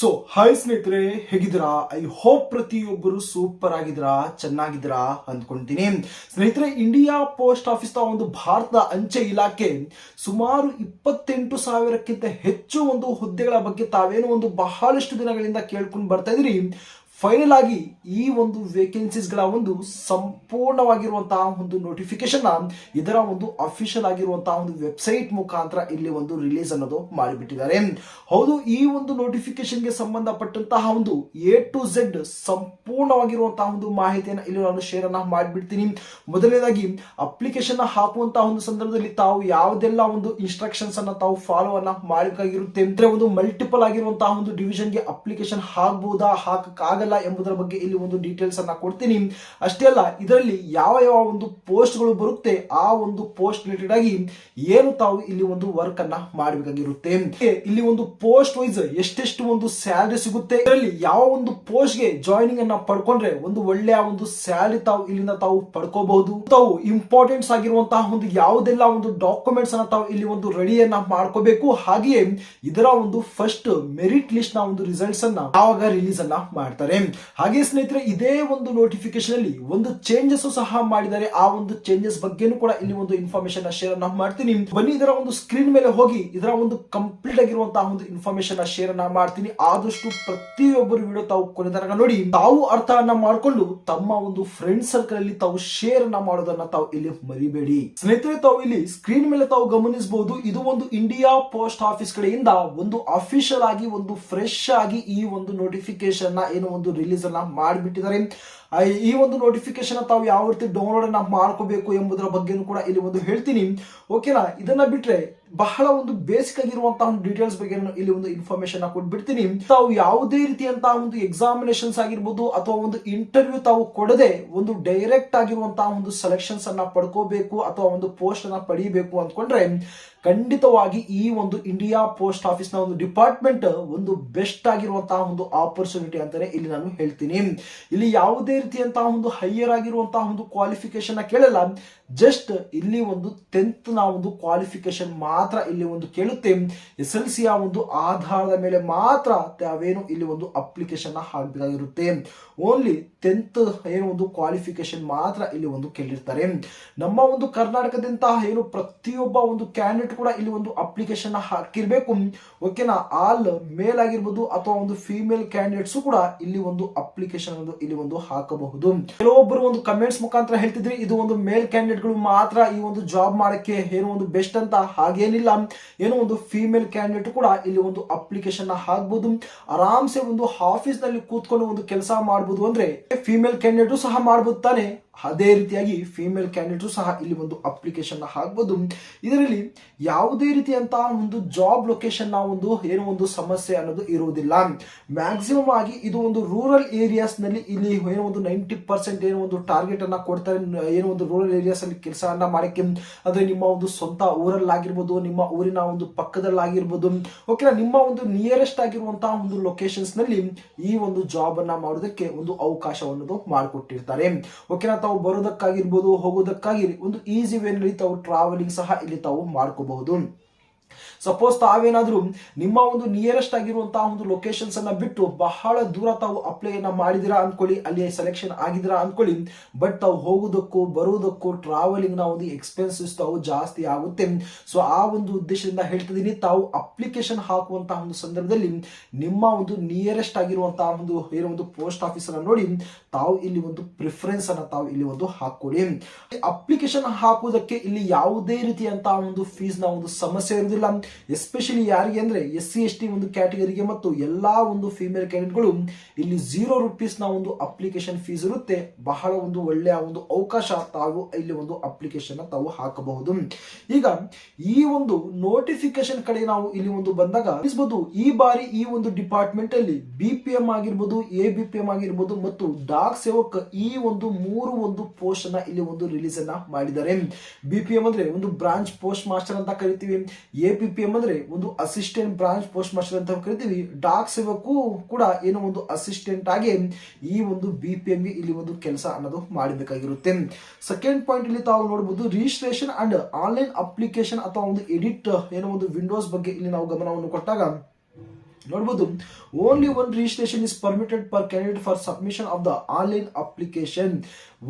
So hi ಸ್ನೇಹಿತರೆ, ಹೇಗಿದ್ದೀರಾ? I hope ಪ್ರತಿಯೊಬ್ಬರು ಸೂಪರ್ ಆಗಿದ್ದೀರಾ, ಚೆನ್ನಾಗಿದ್ದೀರಾ ಅಂದ್ಕೊಂತೀನಿ. ಸ್ನೇಹಿತರೆ, ಇಂಡಿಯಾ ಪೋಸ್ಟ್ ಆಫೀಸ್ ಒಂದು ಭಾರತದ ಅಂಚೆ ಇಲಾಖೆ ಸುಮಾರು 28,000ಕ್ಕಿಂತ ಹೆಚ್ಚು ಹುದ್ದೆಗಳ ಬಗ್ಗೆ ತಾವೇನೋ ಬಹಳಷ್ಟು ದಿನಗಳಿಂದ ಕೇಳ್ಕೊಂಡು ಬರ್ತಾ ಇದ್ದೀರಿ. ಫೈನಲ್ ಆಗಿ ಈ ವೇಕೆನ್ಸೀಸ್ಗಳ ಸಂಪೂರ್ಣವಾಗಿರುವಂತಹ ನೋಟಿಫಿಕೇಶನ್ ಇದರ ಅಫಿಷಿಯಲ್ ಆಗಿರುವಂತಹ ವೆಬ್ಸೈಟ್ ಮುಖಾಂತರ ಇಲ್ಲಿ ರಿಲೀಸ್ ಅನ್ನೋದು ಮಾಡಿಬಿಟ್ಟಿದ್ದಾರೆ. ಹೌದು, ಈ ನೋಟಿಫಿಕೇಶನ್ಗೆ ಸಂಬಂಧಪಟ್ಟಂತಹ ಎ ಟು ಝೆಡ್ ಸಂಪೂರ್ಣವಾಗಿರುವಂತಹ ಮಾಹಿತಿಯನ್ನು ಇಲ್ಲಿ ನಾನು ಶೇರ್ ಅನ್ನ ಮಾಡಿಬಿಡ್ತೀನಿ. ಮೊದಲನೇದಾಗಿ ಅಪ್ಲಿಕೇಶನ್ ಹಾಕುವಂತಹ ಸಂದರ್ಭದಲ್ಲಿ ತಾವು ಯಾವುದೆಲ್ಲ ಇನ್ಸ್ಟ್ರಕ್ಷನ್ಸ್ ಅನ್ನ ತಾವು ಫಾಲೋ ಅನ್ನ ಮಾಡಬೇಕಾಗಿರುತ್ತೆ. ಮಲ್ಟಿಪಲ್ ಆಗಿರುವಂತಹ ಡಿವಿಷನ್ಗೆ ಅಪ್ಲಿಕೇಶನ್ ಹಾಕಬಹುದಾ, ಹಾಕಕ್ಕಾಗಲ್ಲ ಎಂಬುದರ ಬಗ್ಗೆ ಇಲ್ಲಿ ಡೀಟೇಲ್ಸ್ ಅನ್ನ ಕೊಡ್ತೀನಿ. ಅಷ್ಟೇ ಅಲ್ಲ, ಇದರಲ್ಲಿ ಯಾವ ಪೋಸ್ಟ್ ಗಳು ಬರುತ್ತೆ, ಆ ಪೋಸ್ಟ್ ರಿಲೇಟೆಡ್ ಆಗಿ ಏನು ತಾವು ಇಲ್ಲಿ ವರ್ಕ್ ಅನ್ನ ಮಾಡಬೇಕಾಗಿರುತ್ತೆ. ಇಲ್ಲಿ ಪೋಸ್ಟ್ ವೈಸ್ ಎಷ್ಟೆಷ್ಟು ಸ್ಯಾಲರಿ ಸಿಗುತ್ತೆ, ಇದರಲ್ಲಿ ಯಾವ ಪೋಸ್ಟ್ ಗೆ ಜಾಯಿನಿಂಗ್ ಅನ್ನ ಪಡ್ಕೊಂಡ್ರೆ ಒಳ್ಳೆಯ ಸ್ಯಾಲರಿ ತಾವು ಇಲ್ಲಿಂದ ತಾವು ಪಡ್ಕೋಬಹುದು. ತಾವು ಇಂಪಾರ್ಟೆಂಟ್ಸ್ ಆಗಿರುವಂತಹ ಯಾವುದೆಲ್ಲ ಡಾಕ್ಯುಮೆಂಟ್ಸ್ ಅನ್ನ ತಾವು ಇಲ್ಲಿ ರೆಡಿಯನ್ನ ಮಾಡ್ಕೋಬೇಕು. ಹಾಗೆಯೇ ಇದರ ಫಸ್ಟ್ ಮೆರಿಟ್ ಲಿಸ್ಟ್ ನ ರಿಸಲ್ಟ್ಸ್ ಅನ್ನ ಯಾವಾಗ ರಿಲೀಸ್ ಅನ್ನ ಮಾಡ್ತಾರೆ. ಹಾಗೆ ಸ್ನೇಹಿತರೆ, ಇದೇ ನೋಟಿಫಿಕೇಶನ್ ಅಲ್ಲಿ ಚೇಂಜಸ್ ಸಹ ಮಾಡಿದ್ದಾರೆ. ಆ ಚೇಂಜಸ್ ಬಗ್ಗೆನೂ ಕೂಡ ಇಲ್ಲಿ ಇನ್ಫಾರ್ಮೇಶನ್ ಶೇರ್ ಅನ್ನ ಮಾಡ್ತೀನಿ. ಬನ್ನಿ, ಇದರ ಸ್ಕ್ರೀನ್ ಮೇಲೆ ಹೋಗಿ ಇದರ ಕಂಪ್ಲೀಟ್ ಆಗಿರುವಂತಹ ಇನ್ಫಾರ್ಮೇಶನ್ ಶೇರ್ ಅನ್ನ ಮಾಡ್ತೀನಿ. ಆದಷ್ಟು ಪ್ರತಿಯೊಬ್ಬರು ವಿಡಿಯೋ ತಾವು ಕೊನೆ ತನಕ ನೋಡಿ, ತಾವು ಅರ್ಥವನ್ನ ಮಾಡಿಕೊಂಡು ತಮ್ಮ ಫ್ರೆಂಡ್ ಸರ್ಕಲ್ ಅಲ್ಲಿ ತಾವು ಶೇರ್ ಅನ್ನ ಮಾಡೋದನ್ನ ತಾವು ಇಲ್ಲಿ ಮರಿಬೇಡಿ. ಸ್ನೇಹಿತರೆ, ತಾವು ಇಲ್ಲಿ ಸ್ಕ್ರೀನ್ ಮೇಲೆ ತಾವು ಗಮನಿಸಬಹುದು, ಇದು ಇಂಡಿಯಾ ಪೋಸ್ಟ್ ಆಫೀಸ್ ಕಡೆಯಿಂದ ಅಫಿಷಿಯಲ್ ಆಗಿ ಫ್ರೆಶ್ ಆಗಿ ಈ ನೋಟಿಫಿಕೇಶನ್ ಏನು ರಿಲೀಸ್ ಅನ್ನ ಮಾಡಿಬಿಟ್ಟಿದ್ದಾರೆ. ಈ ನೋಟಿಫಿಕೇಶನ್ ತಾವು ಯಾವ ರೀತಿ ಡೌನ್ಲೋಡ್ ಅನ್ನ ಮಾಡ್ಕೋಬೇಕು ಎಂಬುದರ ಬಗ್ಗೆನೂ ಕೂಡ ಇಲ್ಲಿ ಹೇಳ್ತೀನಿ. ಓಕೆನಾ? ಇದನ್ನ ಬಿಟ್ರೆ ಬಹಳ ಬೇಸಿಕ್ ಆಗಿರುವಂತಹ ಡೀಟೇಲ್ಸ್ ಬಗ್ಗೆ ಇಲ್ಲಿ ಇನ್ಫಾರ್ಮೇಶನ್ ಕೊಟ್ಬಿಡ್ತೀನಿ. ತಾವು ಯಾವುದೇ ರೀತಿಯಂತಹ ಎಕ್ಸಾಮಿನೇಷನ್ಸ್ ಆಗಿರ್ಬೋದು ಅಥವಾ ಇಂಟರ್ವ್ಯೂ ತಾವು ಕೊಡದೆ ಡೈರೆಕ್ಟ್ ಆಗಿರುವಂತಹ ಸೆಲೆಕ್ಷನ್ಸ್ ಅನ್ನ ಪಡ್ಕೋಬೇಕು ಅಥವಾ ಪೋಸ್ಟ್ ಅನ್ನ ಪಡೆಯಬೇಕು ಅಂದ್ಕೊಂಡ್ರೆ ಖಂಡಿತವಾಗಿ ಈ ಇಂಡಿಯಾ ಪೋಸ್ಟ್ ಆಫೀಸ್ ನ ಡಿಪಾರ್ಟ್ಮೆಂಟ್ ಬೆಸ್ಟ್ ಆಗಿರುವಂತಹ ಆಪರ್ಚುನಿಟಿ ಅಂತಾನೆ ಇಲ್ಲಿ ನಾನು ಹೇಳ್ತೀನಿ. ಇಲ್ಲಿ ಯಾವುದೇ ರೀತಿಯಂತಹ ಹೈಯರ್ ಆಗಿರುವಂತಹ ಕ್ವಾಲಿಫಿಕೇಶನ್ ಕೇಳಲ್ಲ. ಜಸ್ಟ್ ಇಲ್ಲಿ 10th ನ ಕ್ವಾಲಿಫಿಕೇಶನ್ ಮಾತ್ರ ಇಲ್ಲಿ ಕೇಳುತ್ತೆ. SLC ಆಧಾರದ ಮೇಲೆ ಮಾತ್ರ ತಾವೇನು ಇಲ್ಲಿ ಅಪ್ಲಿಕೇಶನ್ ಹಾಕಬೇಕಾಗಿರುತ್ತೆ. ಓನ್ಲಿ 10th ಏನು ಕ್ವಾಲಿಫಿಕೇಶನ್ ಮಾತ್ರ ಇಲ್ಲಿ ಕೇಳಿರ್ತಾರೆ. ನಮ್ಮ ಕರ್ನಾಟಕದಂತಹ ಏನು ಪ್ರತಿಯೊಬ್ಬ ಕ್ಯಾಂಡಿಡೇಟ್ ಕೂಡ ಇಲ್ಲಿ ಅಪ್ಲಿಕೇಶನ್ ಹಾಕಿರ್ಬೇಕು. ಓಕೆನಾ? ಆಲ್ ಮೇಲ್ ಆಗಿರ್ಬೋದು ಅಥವಾ ಫೀಮೇಲ್ ಕ್ಯಾಂಡಿಡೇಟ್ಸ್ ಕೂಡ ಇಲ್ಲಿ ಅಪ್ಲಿಕೇಶನ್ ಇಲ್ಲಿ ಹಾಕಬಹುದು. ಕೆಲವೊಬ್ಬರು ಕಮೆಂಟ್ಸ್ ಮುಖಾಂತರ ಹೇಳ್ತಿದ್ರಿ, ಇದು ಮೇಲ್ ಕ್ಯಾಂಡಿಡೇಟ್ ಗಳು ಮಾತ್ರ ಈ ಜಾಬ್ ಮಾಡಕ್ಕೆ ಏನು ಬೆಸ್ಟ್ ಅಂತ. ಹಾಗೇನಿಲ್ಲ, ಏನು ಫೀಮೇಲ್ ಕ್ಯಾಂಡಿಡೇಟ್ ಕೂಡ ಇಲ್ಲಿ ಅಪ್ಲಿಕೇಶನ್ ಹಾಕಬಹುದು. ಆರಾಮ್ಸೆ ಆಫೀಸ್ ನಲ್ಲಿ ಕೂತ್ಕೊಂಡು ಕೆಲಸ ಮಾಡಬಹುದು. ಅಂದ್ರೆ ಫೀಮೇಲ್ ಕ್ಯಾಂಡಿಡೇಟ್ ಸಹ ಮಾಡಬಹುದು ತಾನೆ, ಅದೇ ರೀತಿಯಾಗಿ ಫೀಮೇಲ್ ಕ್ಯಾಂಡಿಡೇಟ್ ಸಹ ಇಲ್ಲಿ ಅಪ್ಲಿಕೇಶನ್ ಹಾಕಬಹುದು. ಇದರಲ್ಲಿ ಯಾವುದೇ ರೀತಿಯಂತಹ ಜಾಬ್ ಲೊಕೇಶನ್ ಏನು ಸಮಸ್ಯೆ ಅನ್ನೋದು ಇರುವುದಿಲ್ಲ. ಮ್ಯಾಕ್ಸಿಮಮ್ ಆಗಿ ಇದು ರೂರಲ್ ಏರಿಯಾಸ್ ನಲ್ಲಿ ಇಲ್ಲಿ ಏನು 90% ಏನು ಟಾರ್ಗೆಟ್ ಅನ್ನ ಕೊಡ್ತಾರೆ. ಏನು ರೂರಲ್ ಏರಿಯಾಸ್ ಅಲ್ಲಿ ಕೆಲಸವನ್ನ ಮಾಡಕ್ಕೆ, ಅಂದ್ರೆ ನಿಮ್ಮ ಸ್ವಂತ ಊರಲ್ಲಾಗಿರ್ಬೋದು, ನಿಮ್ಮ ಊರಿನ ಪಕ್ಕದಲ್ಲಾಗಿರ್ಬೋದು, ಓಕೆ, ನಿಮ್ಮ ನಿಯರೆಸ್ಟ್ ಆಗಿರುವಂತಹ ಲೊಕೇಶನ್ಸ್ ನಲ್ಲಿ ಈ ಜಾಬ್ ಅನ್ನ ಮಾಡೋದಕ್ಕೆ ಅವಕಾಶವನ್ನು ಮಾಡಿಕೊಟ್ಟಿರ್ತಾರೆ. ಓಕೆನಾ? ತಾವು ಬರೋದಕ್ಕಾಗಿರ್ಬೋದು, ಹೋಗೋದಕ್ಕಾಗಿ ಈಸಿ ವೇನಲ್ಲಿ ತಾವು ಟ್ರಾವೆಲಿಂಗ್ ಸಹ ಇಲ್ಲಿ ತಾವು ಮಾಡ್ಕೋಬಹುದು. ಸಪೋಸ್ ತಾವೇನಾದ್ರೂ ನಿಮ್ಮ ನಿಯರೆಸ್ಟ್ ಆಗಿರುವಂತಹ ಲೊಕೇಶನ್ಸ್ ಅನ್ನ ಬಿಟ್ಟು ಬಹಳ ದೂರ ತಾವು ಅಪ್ಲೈ ಮಾಡಿದಿರಾ ಅನ್ಕೊಳ್ಳಿ, ಅಲ್ಲಿ ಸೆಲೆಕ್ಷನ್ ಆಗಿದಿರಾ ಅನ್ಕೊಳ್ಳಿ, ಬಟ್ ತಾವು ಹೋಗೋದಕ್ಕೂ ಬರೋದಕ್ಕೂ ಟ್ರಾವೆಲಿಂಗ್ ನ ಎಕ್ಸ್ಪೆನ್ಸಸ್ ತಾವು ಜಾಸ್ತಿ ಆಗುತ್ತೆ. ಸೊ ಆ ಉದ್ದೇಶದಿಂದ ಹೇಳ್ತಿದ್ದೀನಿ, ತಾವು ಅಪ್ಲಿಕೇಶನ್ ಹಾಕುವಂತಹ ಸಂದರ್ಭದಲ್ಲಿ ನಿಮ್ಮ ನಿಯರೆಸ್ಟ್ ಆಗಿರುವಂತಹ ಏನು ಪೋಸ್ಟ್ ಆಫೀಸ್ ಅನ್ನ ನೋಡಿ ತಾವು ಇಲ್ಲಿ ಪ್ರಿಫರೆನ್ಸ್ ಅನ್ನ ತಾವು ಇಲ್ಲಿ ಹಾಕೊಳ್ಳಿ. ಅಪ್ಲಿಕೇಶನ್ ಹಾಕುವುದಕ್ಕೆ ಇಲ್ಲಿ ಯಾವುದೇ ರೀತಿಯಂತಹ ಫೀಸ್ ನ ಸಮಸ್ಯೆ ಇರುವುದಿಲ್ಲ. ಎಸ್ಪೆಷಲಿ ಯಾರಿಗೆ ಅಂದ್ರೆ SC ST ಕ್ಯಾಟಗರಿಗೆ ಮತ್ತು ಎಲ್ಲಾ ಫೀಮೇಲ್ ಕ್ಯಾಂಡಿಡೇಟ್ಗಳು ಇಲ್ಲಿ ₹0 ನ ಅಪ್ಲಿಕೇಶನ್ ಫೀಸ್ ಇರುತ್ತೆ. ಬಹಳ ಒಳ್ಳೆಯ ಅವಕಾಶ. ತಾವು ಇಲ್ಲಿ ಅಪ್ಲಿಕೇಶನ್ ತಾವು ಹಾಕಬಹುದು. ಈಗ ಈ ನೋಟಿಫಿಕೇಶನ್ ಕಡೆ ನಾವು ಇಲ್ಲಿ ಬಂದಾಗ ಈ ಬಾರಿ ಈ ಡಿಪಾರ್ಟ್ಮೆಂಟ್ ಅಲ್ಲಿ BPM ಆಗಿರ್ಬೋದು, ABPM ಆಗಿರ್ಬೋದು ಮತ್ತು ಡಾಕ್ ಸೇವಕ್ ಈ 3 ಪೋಸ್ಟ್ ಅನ್ನ ಇಲ್ಲಿ ರಿಲೀಸ್ ಅನ್ನ ಮಾಡಿದ್ದಾರೆ. BPM ಅಂದ್ರೆ ಬ್ರಾಂಚ್ ಪೋಸ್ಟ್ ಮಾಸ್ಟರ್ ಅಂತ ಕರಿತೀವಿ. APPM ಅಂದ್ರೆ ಅಸಿಸ್ಟೆಂಟ್ ಬ್ರಾಂಚ್ ಪೋಸ್ಟ್ ಮಾಸ್ಟರ್ ಅಂತ ಕರಿತೀವಿ. ಡಾಕ್ ಸೇವಕು ಕೂಡ ಏನು ಅಸಿಸ್ಟೆಂಟ್ ಆಗಿ ಈ BPM ಗೆ ಇಲ್ಲಿ ಕೆಲಸ ಅನ್ನೋದು ಮಾಡಬೇಕಾಗಿರುತ್ತೆ. ಸೆಕೆಂಡ್ ಪಾಯಿಂಟ್ ಇಲ್ಲಿ ತಾವು ನೋಡಬಹುದು, ರಿಜಿಸ್ಟ್ರೇಷನ್ ಅಂಡ್ ಆನ್ಲೈನ್ ಅಪ್ಲಿಕೇಶನ್ ಅಥವಾ ಎಡಿಟ್ ಏನು ವಿಂಡೋಸ್ ಬಗ್ಗೆ ಇಲ್ಲಿ ನಾವು ಗಮನವನ್ನು ಕೊಟ್ಟಾಗ ನೋಡಬಹುದು. Only one registration is permitted per candidate for submission of the online application.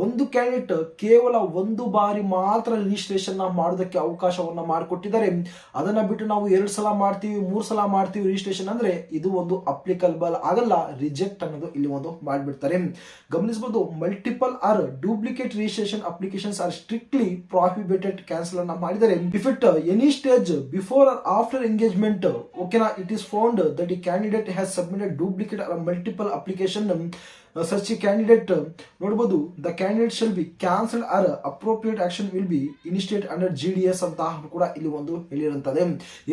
ಒಂದು ಕ್ಯಾಂಡಿಡೇಟ್ ಕೇವಲ ಒಂದು ಬಾರಿ ಮಾತ್ರ ರಿಜಿಸ್ಟ್ರೇಷನ್ ಮಾಡೋದಕ್ಕೆ ಅವಕಾಶವನ್ನ ಮಾಡಿಕೊಟ್ಟಿದ್ದಾರೆ. ಅದನ್ನ ಬಿಟ್ಟು ನಾವು 2 ಸಲ ಮಾಡ್ತೀವಿ 3 ಸಲ ಮಾಡ್ತೀವಿ ರಿಜಿಸ್ಟ್ರೇಷನ್ ಅಂದ್ರೆ ಇದು ಒಂದು ಅಪ್ಲಿಕಬಲ್ ಆಗಲ್ಲ, ರಿಜೆಕ್ಟ್ ಅನ್ನೋದು ಇಲ್ಲಿ ಒಂದು ಮಾಡಿಬಿಡ್ತಾರೆ. ಗಮನಿಸಬಹುದು, multiple or duplicate registration applications are strictly prohibited, cancel ಅನ್ನ ಮಾಡಿದರೆ. If it any stage before or after engagement, ಓಕೆನಾ, it is found that the candidate has submitted duplicate or multiple application, such a candidate, ನೋಡಬಹುದು, the candidate shall be cancelled or appropriate action will be initiate under GDS ಅಂತ ಕೂಡ ಇಲ್ಲಿ ಒಂದು ಹೇಳಿರುತ್ತದೆ.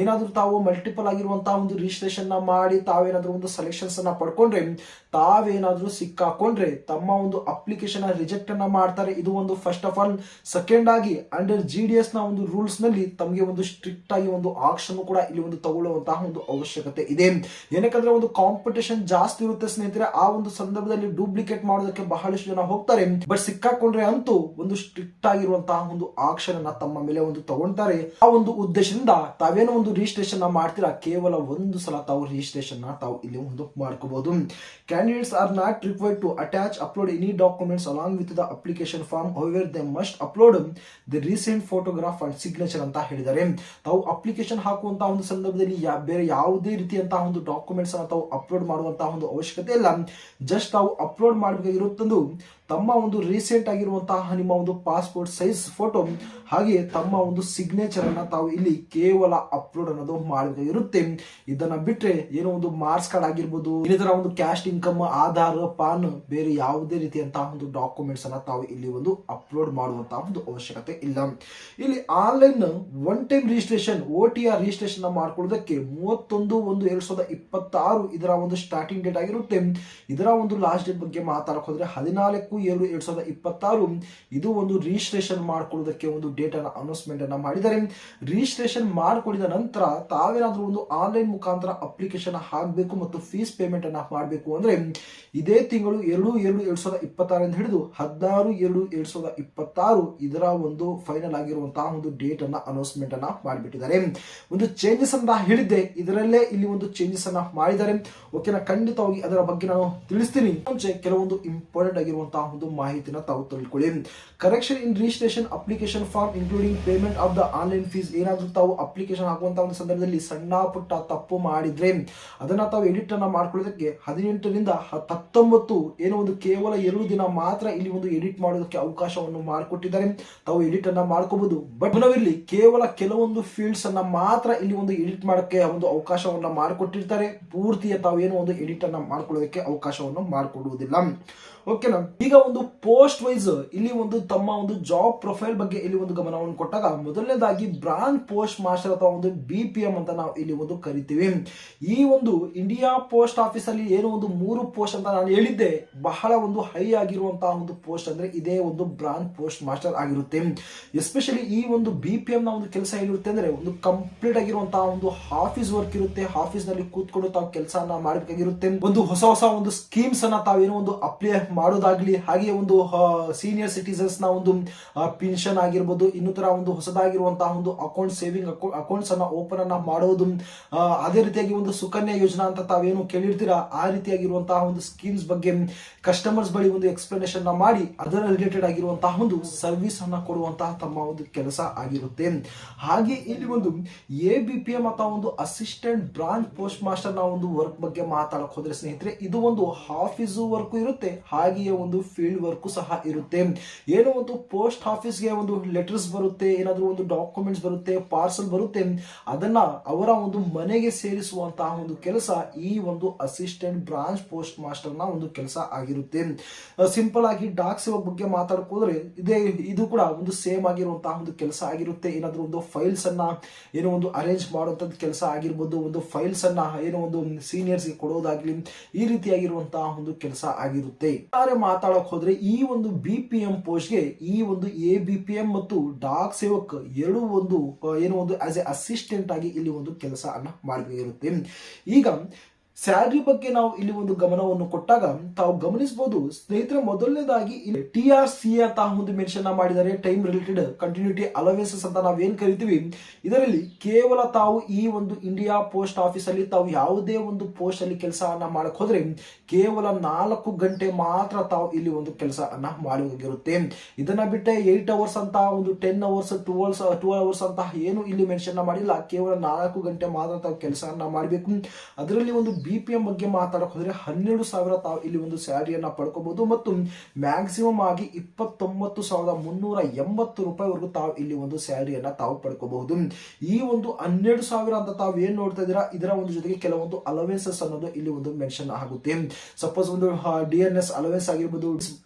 ಏನಾದ್ರೂ ತಾವು multiple ಆಗಿರುವಂತಹ ಒಂದು ರಿಜಿಸ್ಟ್ರೇಷನ್ ಮಾಡಿ ತಾವೇನಾದ್ರೂ ಒಂದು ಸೆಲೆಕ್ಷನ್ಸ್ ಅನ್ನ ಪಡ್ಕೊಂಡ್ರೆ, ತಾವೇನಾದ್ರೂ ಸಿಕ್ಕಾಕೊಂಡ್ರೆ ತಮ್ಮ ಒಂದು ಅಪ್ಲಿಕೇಶನ್ ರಿಜೆಕ್ಟ್ ಅನ್ನ ಮಾಡ್ತಾರೆ. ಇದು ಒಂದು ಫಸ್ಟ್ ಆಫ್ ಆಲ್. ಸೆಕೆಂಡ್ ಆಗಿ ಅಂಡರ್ GDS ನ ಒಂದು ರೂಲ್ಸ್ ನಲ್ಲಿ ತಮಗೆ ಒಂದು ಸ್ಟ್ರಿಕ್ಟ್ ಆಗಿ ಒಂದು ಆಕ್ಷನ್ ಕೂಡ ಇಲ್ಲಿ ಒಂದು ತಗೊಳ್ಳುವಂತಹ ಒಂದು ಅವಶ್ಯಕತೆ ಇದೆ. ಏನಕ್ಕಂದ್ರೆ ಒಂದು ಕಾಂಪಿಟೇಷನ್ ಜಾಸ್ತಿ ಇರುತ್ತೆ ಸ್ನೇಹಿತರೆ. ಆ ಒಂದು ಸಂದರ್ಭದಲ್ಲಿ ಡೂಪ್ಲಿಕೇಟ್ ಮಾಡೋದಕ್ಕೆ ಬಹಳಷ್ಟು ಜನ ಹೋಗ್ತಾರೆ. ಬಟ್ ಸಿಕ್ಕಾಕೊಂಡ್ರೆ ಅಂತೂ ಒಂದು ಸ್ಟ್ರಿಕ್ಟ್ ಆಗಿರುವಂತಹ ಒಂದು ಆಕ್ಷನ್ ಅನ್ನ ತಮ್ಮ ಮೇಲೆ ಒಂದು ತಗೊಳ್ತಾರೆ. ಆ ಒಂದು ಉದ್ದೇಶದಿಂದ ತಾವೇನೋ ಒಂದು ರಿಜಿಸ್ಟ್ರೇಷನ್ ಮಾಡ್ತೀರಾ, ಕೇವಲ ಒಂದು ಸಲ ತಾವು ರಿಜಿಸ್ಟ್ರೇಷನ್ ತಾವು ಇಲ್ಲಿ ಒಂದು ಮಾಡ್ಕೋಬಹುದು. Candidates are not required to attach, upload any documents along with the application form. However, they must upload the recent photograph and signature ಅಂತ ಹೇಳಿದ್ದಾರೆ. ತಾವು ಅಪ್ಲಿಕೇಶನ್ ಹಾಕುವಂತಹ ಒಂದು ಸಂದರ್ಭದಲ್ಲಿ ಬೇರೆ ಯಾವುದೇ ರೀತಿಯಂತಹ ಒಂದು ಡಾಕ್ಯುಮೆಂಟ್ಸ್ ಅನ್ನು ತಾವು ಅಪ್ಲೋಡ್ ಮಾಡುವಂತಹ ಒಂದು ಅವಶ್ಯಕತೆ ಇಲ್ಲ. ಜಸ್ಟ್ ತಾವು ಅಪ್ಲೋಡ್ ಮಾಡಬೇಕಾಗಿರುತ್ತಂದು ತಮ್ಮ ಒಂದು ರೀಸೆಂಟ್ ಆಗಿರುವಂತಹ ನಿಮ್ಮ ಒಂದು ಪಾಸ್ಪೋರ್ಟ್ ಸೈಜ್ ಫೋಟೋ, ಹಾಗೆ ತಮ್ಮ ಒಂದು ಸಿಗ್ನೇಚರ್ ಅನ್ನ ತಾವು ಇಲ್ಲಿ ಕೇವಲ ಅಪ್ಲೋಡ್ ಅನ್ನೋದು ಮಾಡಬೇಕಾಗಿರುತ್ತೆ. ಇದನ್ನ ಬಿಟ್ರೆ ಏನೋ ಒಂದು ಮಾರ್ಕ್ಸ್ ಕಾರ್ಡ್ ಆಗಿರ್ಬೋದು, ಇನ್ನಿತರ ಒಂದು ಕ್ಯಾಸ್ಟ್ ಇನ್ಕಮ್, ಆಧಾರ್, ಪಾನ್, ಬೇರೆ ಯಾವುದೇ ರೀತಿಯಂತಹ ಒಂದು ಡಾಕ್ಯುಮೆಂಟ್ಸ್ ಅನ್ನ ತಾವು ಇಲ್ಲಿ ಒಂದು ಅಪ್ಲೋಡ್ ಮಾಡುವಂತಹ ಒಂದು ಅವಶ್ಯಕತೆ ಇಲ್ಲ. ಇಲ್ಲಿ online one time registration OTR registration ಮಾಡ್ಕೊಳ್ಳೋದಕ್ಕೆ 31/1/2026 ಇದರ ಒಂದು ಸ್ಟಾರ್ಟಿಂಗ್ ಡೇಟ್ ಆಗಿರುತ್ತೆ. ಇದರ ಒಂದು ಲಾಸ್ಟ್ ಡೇಟ್ ಬಗ್ಗೆ ಮಾತಾಡಕ್ ಹೋದ್ರೆ 14/2/2026 ಇದು ಒಂದು ರಿಜಿಸ್ಟ್ರೇಷನ್ ಮಾಡ್ಕೊಳ್ಳೋದಕ್ಕೆ ಒಂದು ಡೇಟ್ ಅನ್ನ ಅನೌನ್ಸ್ಮೆಂಟ್ ಅನ್ನ ಮಾಡಿದ್ದಾರೆ. ರಿಜಿಸ್ಟ್ರೇಷನ್ ಮಾಡ್ಕೊಂಡಿದ ನಂತರ ತಾವೇನಾದ್ರೂ ಒಂದು ಆನ್ಲೈನ್ ಮುಖಾಂತರ ಅಪ್ಲಿಕೇಶನ್ ಹಾಕಬೇಕು ಮತ್ತು ಫೀಸ್ ಪೇಮೆಂಟ್ ಅನ್ನ ಮಾಡಬೇಕು ಅಂದ್ರೆ ಇದೇ ತಿಂಗಳು 2/2/2026 ಇಂದ ಹಿಡಿದು 16/2/2026 ಇದರ ಒಂದು ಫೈನಲ್ ಆಗಿರುವಂತಹ ಒಂದು ಡೇಟ್ ಅನ್ನ ಅನೌನ್ಸ್ಮೆಂಟ್ ಅನ್ನ ಮಾಡಿಬಿಟ್ಟಿದ್ದಾರೆ. ಒಂದು ಚೇಂಜಸ್ ಅಂತ ಹೇಳಿದ್ದೆ, ಇದರಲ್ಲೇ ಇಲ್ಲಿ ಒಂದು ಚೇಂಜಸ್ ಅನ್ನ ಮಾಡಿದ್ದಾರೆ. ಓಕೆನಾ, ಖಂಡಿತವಾಗಿ ಅದರ ಬಗ್ಗೆ ನಾನು ತಿಳಿಸ್ತೀನಿ. ಮುಂಚೆ ಕೆಲವೊಂದು ಇಂಪಾರ್ಟೆಂಟ್ ಆಗಿರುವಂತಹ ಒಂದು ಮಾಹಿತಿನ ತಾವು ತಿಳ್ಕೊಳ್ಳಿ. Correction in registration application form including payment of the online fees. ಏನಾದ್ರೂ ತಾವು ಅಪ್ಲಿಕೇಶನ್ ಹಾಕುವಂತಹ ಒಂದು ಸಂದರ್ಭದಲ್ಲಿ ಸಣ್ಣ ಪುಟ್ಟ ತಪ್ಪು ಮಾಡಿದ್ರೆ ಅದನ್ನ ತಾವು ಎಡಿಟ್ ಅನ್ನ ಮಾಡ್ಕೊಳ್ಳೋದಕ್ಕೆ 18ರಿಂದ 19 ಏನೋ ಒಂದು ಕೇವಲ 2 ದಿನ ಮಾತ್ರ ಇಲ್ಲಿ ಒಂದು ಎಡಿಟ್ ಮಾಡೋದಕ್ಕೆ ಅವಕಾಶವನ್ನು ಮಾಡಿಕೊಟ್ಟಿದ್ದಾರೆ. ತಾವು ಎಡಿಟ್ ಅನ್ನ ಮಾಡ್ಕೋಬಹುದು. ಬಟ್ ನಾವಿಲ್ಲಿ ಕೇವಲ ಕೆಲವೊಂದು ಫೀಲ್ಡ್ಸ್ ಅನ್ನ ಮಾತ್ರ ಇಲ್ಲಿ ಒಂದು ಎಡಿಟ್ ಮಾಡೋಕ್ಕೆ ಒಂದು ಅವಕಾಶವನ್ನ ಮಾಡಿಕೊಟ್ಟಿರ್ತಾರೆ. ಪೂರ್ತಿಯ ತಾವು ಏನೋ ಒಂದು ಎಡಿಟ್ ಅನ್ನ ಮಾಡ್ಕೊಳ್ಳೋದಕ್ಕೆ ಅವಕಾಶವನ್ನು ಮಾಡಿಕೊಡುವುದಿಲ್ಲ. ಓಕೆನಾ, ಈಗ ಒಂದು ಪೋಸ್ಟ್ ವೈಸ್ ಇಲ್ಲಿ ಒಂದು ತಮ್ಮ ಒಂದು ಜಾಬ್ ಪ್ರೊಫೈಲ್ ಬಗ್ಗೆ ಇಲ್ಲಿ ಒಂದು ಗಮನವನ್ನು ಕೊಟ್ಟಾಗ, ಮೊದಲನೇದಾಗಿ ಬ್ರಾಂಚ್ ಪೋಸ್ಟ್ ಮಾಸ್ಟರ್ ಅಥವಾ ಒಂದು BPM ಅಂತ ನಾವು ಇಲ್ಲಿ ಒಂದು ಕರಿತೀವಿ. ಈ ಒಂದು ಇಂಡಿಯಾ ಪೋಸ್ಟ್ ಆಫೀಸ್ ಅಲ್ಲಿ ಏನೋ ಒಂದು 3 ಪೋಸ್ಟ್ ಅಂತ ನಾನು ಹೇಳಿದ್ದೆ. ಬಹಳ ಒಂದು ಹೈ ಆಗಿರುವಂತಹ ಒಂದು ಪೋಸ್ಟ್ ಅಂದ್ರೆ ಇದೇ ಒಂದು ಬ್ರಾಂಚ್ ಪೋಸ್ಟ್ ಮಾಸ್ಟರ್ ಆಗಿರುತ್ತೆ. ಎಸ್ಪೆಷಲಿ ಈ ಒಂದು BPM ನ ಒಂದು ಕೆಲಸ ಏನಿರುತ್ತೆ ಅಂದ್ರೆ ಒಂದು ಕಂಪ್ಲೀಟ್ ಆಗಿರುವಂತಹ ಒಂದು ಆಫೀಸ್ ವರ್ಕ್ ಇರುತ್ತೆ. ಆಫೀಸ್ ನಲ್ಲಿ ಕೂತ್ಕೊಂಡು ತಾವು ಕೆಲಸನ ಮಾಡಬೇಕಾಗಿರುತ್ತೆ. ಒಂದು ಹೊಸ ಒಂದು ಸ್ಕೀಮ್ಸ್ ಅನ್ನ ತಾವೇನೋ ಒಂದು ಅಪ್ಲೈ ಮಾಡೋದಾಗ್ಲಿ, ಹಾಗೆ ಒಂದು ಸೀನಿಯರ್ ಸಿಟಿಸನ್ಸ್ ನ ಒಂದು ಪೆನ್ಷನ್ ಆಗಿರ್ಬೋದು, ಇನ್ನಿತರ ಒಂದು ಹೊಸದಾಗಿರುವಂತಹ ಒಂದು ಅಕೌಂಟ್ ಸೇವಿಂಗ್ ಅಕೌಂಟ್ಸ್ ಅನ್ನ ಓಪನ್ ಅನ್ನ ಮಾಡೋದು, ಅದೇ ರೀತಿಯಾಗಿ ಒಂದು ಸುಕನ್ಯಾ ಯೋಜನಾ ಅಂತ ತಾವೇನು ಕೇಳಿರ್ತೀರಾ, ಆ ರೀತಿಯಾಗಿರುವಂತಹ ಒಂದು ಸ್ಕೀಮ್ಸ್ ಬಗ್ಗೆ ಕಸ್ಟಮರ್ಸ್ ಬಳಿ ಒಂದು ಎಕ್ಸ್ಪ್ಲನೇಷನ್ ನ ಮಾಡಿ ಅದರ ರಿಲೇಟೆಡ್ ಆಗಿರುವಂತಹ ಒಂದು ಸರ್ವಿಸ್ ಅನ್ನ ಕೊಡುವಂತಹ ತಮ್ಮ ಒಂದು ಕೆಲಸ ಆಗಿರುತ್ತೆ. ಹಾಗೆ ಇಲ್ಲಿ ಒಂದು ABPM ಅಥವಾ ಒಂದು ಅಸಿಸ್ಟೆಂಟ್ ಬ್ರಾಂಚ್ ಪೋಸ್ಟ್ ಮಾಸ್ಟರ್ ನ ಒಂದು ವರ್ಕ್ ಬಗ್ಗೆ ಮಾತಾಡಕ್ ಹೋದ್ರೆ ಸ್ನೇಹಿತರೆ, ಇದು ಒಂದು ಆಫೀಸ್ ವರ್ಕ್ ಇರುತ್ತೆ, ಹಾಗೆಯೇ ಒಂದು ಫೀಲ್ಡ್ ವರ್ಕ್ ಸಹ ಇರುತ್ತೆ. ಏನೋ ಒಂದು ಪೋಸ್ಟ್ ಆಫೀಸ್ಗೆ ಒಂದು ಲೆಟರ್ಸ್ ಬರುತ್ತೆ, ಏನಾದ್ರೂ ಒಂದು ಡಾಕ್ಯುಮೆಂಟ್ಸ್ ಬರುತ್ತೆ, ಪಾರ್ಸಲ್ ಬರುತ್ತೆ, ಅದನ್ನ ಅವರ ಒಂದು ಮನೆಗೆ ಸೇರಿಸುವಂತಹ ಒಂದು ಕೆಲಸ ಈ ಒಂದು ಅಸಿಸ್ಟೆಂಟ್ ಬ್ರಾಂಚ್ ಪೋಸ್ಟ್ ಮಾಸ್ಟರ್ ನ ಒಂದು ಕೆಲಸ ಆಗಿರುತ್ತೆ. ಸಿಂಪಲ್ ಆಗಿ ಡಾಕ್ ಸೇವಕ್ ಬಗ್ಗೆ ಮಾತಾಡಕ್ ಹೋದ್ರೆ ಇದು ಕೂಡ ಒಂದು ಸೇಮ್ ಆಗಿರುವಂತಹ ಒಂದು ಕೆಲಸ ಆಗಿರುತ್ತೆ. ಏನಾದ್ರೂ ಒಂದು ಫೈಲ್ಸ್ ಅನ್ನ ಏನೋ ಒಂದು ಅರೇಂಜ್ ಮಾಡುವಂತದ್ದು ಕೆಲಸ ಆಗಿರ್ಬೋದು, ಒಂದು ಫೈಲ್ಸ್ ಅನ್ನ ಏನೋ ಒಂದು ಸೀನಿಯರ್ಸ್ ಗೆ ಕೊಡೋದಾಗ್ಲಿ, ಈ ರೀತಿಯಾಗಿರುವಂತಹ ಒಂದು ಕೆಲಸ ಆಗಿರುತ್ತೆ. ಮಾತಾಡಕ್ ಹೋದ್ರೆ ಈ ಒಂದು BPM ಪೋಸ್ಟ್ ಗೆ ಈ ಒಂದು ABPM ಮತ್ತು ಡಾಕ್ ಸೇವಕ್ ಎರಡು ಏನೋ ಒಂದು ಆಸ್ ಎ ಅಸಿಸ್ಟೆಂಟ್ ಆಗಿ ಇಲ್ಲಿ ಒಂದು ಕೆಲಸ ಮಾಡಬೇಕಾಗಿರುತ್ತೆ. ಈಗ ಸ್ಯಾಲರಿ ಬಗ್ಗೆ ನಾವು ಇಲ್ಲಿ ಒಂದು ಗಮನವನ್ನು ಕೊಟ್ಟಾಗ ತಾವು ಗಮನಿಸಬಹುದು ಸ್ನೇಹಿತರೆ, ಮೊದಲನೇದಾಗಿ ಇಲ್ಲಿ TRC ಅಂತ ಒಂದು ಮೆನ್ಷನ್ ಮಾಡಿದ್ದಾರೆ, ಟೈಮ್ ರಿಲೇಟೆಡ್ ಕಂಟಿನ್ಯೂಟಿ ಅಲವೆನ್ಸಸ್ ಅಂತ ನಾವೇನ್ ಕರಿತೀವಿ. ಇದರಲ್ಲಿ ಕೇವಲ ತಾವು ಈ ಒಂದು ಇಂಡಿಯಾ ಪೋಸ್ಟ್ ಆಫೀಸ್ ಅಲ್ಲಿ ತಾವು ಯಾವುದೇ ಒಂದು ಪೋಸ್ಟ್ ಅಲ್ಲಿ ಕೆಲಸವನ್ನ ಮಾಡಕ್ ಹೋದ್ರೆ ಕೇವಲ 4 ಗಂಟೆ ಮಾತ್ರ ತಾವು ಇಲ್ಲಿ ಒಂದು ಕೆಲಸವನ್ನ ಮಾಡಬೇಕಾಗಿರುತ್ತೆ. ಇದನ್ನ ಬಿಟ್ಟೆ 8 ಅವರ್ಸ್ ಅಂತ ಒಂದು 10 ಅವರ್ಸ್ 12 ಅವರ್ಸ್ ಅಂತ ಏನು ಇಲ್ಲಿ ಮೆನ್ಷನ್ ಮಾಡಿಲ್ಲ. ಕೇವಲ 4 ಗಂಟೆ ಮಾತ್ರ ತಾವು ಕೆಲಸವನ್ನ ಮಾಡಬೇಕು. ಅದರಲ್ಲಿ ಒಂದು BPM ಬಗ್ಗೆ ಮಾತಾಡಕ್ ಹೋದ್ರೆ 12,000 ತಾವು ಇಲ್ಲಿ ಒಂದು ಸ್ಯಾಲರಿಯನ್ನ ಪಡ್ಕೋಬಹುದು ಮತ್ತು ಮ್ಯಾಕ್ಸಿಮಮ್ ಆಗಿ 29,380 ರೂಪಾಯಿವರೆಗೂ ತಾವು ಇಲ್ಲಿ ಒಂದು ಸ್ಯಾಲರಿಯನ್ನ ತಾವು ಪಡ್ಕೋಬಹುದು. ಈ ಒಂದು 12,000 ಅಂತ ತಾವು ಏನ್ ನೋಡ್ತಾ ಇದ್ದೀರಾ, ಇದರ ಒಂದು ಜೊತೆಗೆ ಕೆಲವೊಂದು ಅಲವೆನ್ಸಸ್ ಅನ್ನೋದು ಇಲ್ಲಿ ಒಂದು ಮೆನ್ಷನ್ ಆಗುತ್ತೆ. ಸಪೋಸ್ ಒಂದು DNS ಅಲವೆನ್ಸ್ ಆಗಿರ್ಬೋದು,